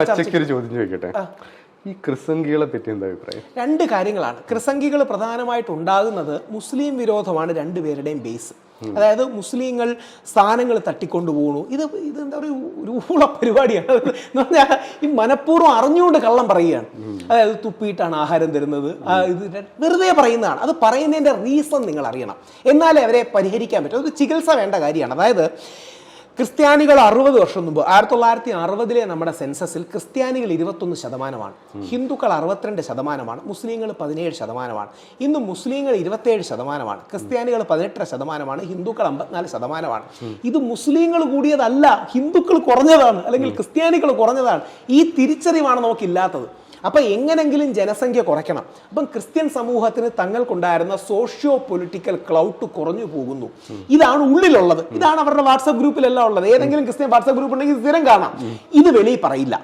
പച്ചക്കൊരു ചോദ്യം ചോദിക്കട്ടെ, ഈ ക്രിസംഗികളെ പറ്റി എന്താ അഭിപ്രായം? രണ്ട് കാര്യങ്ങളാണ്. ക്രിസംഗികൾ പ്രധാനമായിട്ട് ഉണ്ടാകുന്നത് മുസ്ലിം വിരോധമാണ് രണ്ടുപേരുടെയും ബേസ്. അതായത് മുസ്ലിങ്ങൾ സ്ഥാനങ്ങൾ തട്ടിക്കൊണ്ടുപോകണു. ഇത് എന്താ ഒരു ഊള പരിപാടിയാണ് എന്ന് പറഞ്ഞാൽ ഈ മനഃപൂർവ്വം അറിഞ്ഞുകൊണ്ട് കള്ളം പറയുകയാണ്. അതായത് തുപ്പിയിട്ടാണ് ആഹാരം തരുന്നത്, ഇത് വെറുതെ പറയുന്നതാണ്. അത് പറയുന്നതിൻ്റെ റീസൺ നിങ്ങൾ അറിയണം, എന്നാലേ അവരെ പരിഹരിക്കാൻ പറ്റും. അത് ചികിത്സ വേണ്ട കാര്യമാണ്. അതായത് ക്രിസ്ത്യാനികൾ 60 വർഷം മുമ്പ് 1960 നമ്മുടെ സെൻസസിൽ ക്രിസ്ത്യാനികൾ 21%, ഹിന്ദുക്കൾ 62%, മുസ്ലിങ്ങൾ 17%. ഇന്ന് മുസ്ലിങ്ങൾ 27%, ക്രിസ്ത്യാനികൾ 18%, ഹിന്ദുക്കൾ 54%. ഇത് മുസ്ലിങ്ങൾ കൂടിയതല്ല, ഹിന്ദുക്കൾ കുറഞ്ഞതാണ്, അല്ലെങ്കിൽ ക്രിസ്ത്യാനികൾ കുറഞ്ഞതാണ്. ഈ തിരിച്ചറിവാണ് നമുക്കില്ലാത്തത്. അപ്പം എങ്ങനെങ്കിലും ജനസംഖ്യ കുറയ്ക്കണം. അപ്പം ക്രിസ്ത്യൻ സമൂഹത്തിന് തങ്ങൾക്കുണ്ടായിരുന്ന സോഷ്യോ പൊളിറ്റിക്കൽ ക്ലൗട്ട് കുറഞ്ഞു പോകുന്നു. ഇതാണ് ഉള്ളിലുള്ളത്. ഇതാണ് അവരുടെ വാട്സാപ്പ് ഗ്രൂപ്പിലെല്ലാം ഉള്ളത്. ഏതെങ്കിലും ക്രിസ്ത്യൻ വാട്സാപ്പ് ഗ്രൂപ്പ് ഉണ്ടെങ്കിൽ സ്ഥിരം കാണാം. ഇത് വെളിയിൽ പറയില്ല.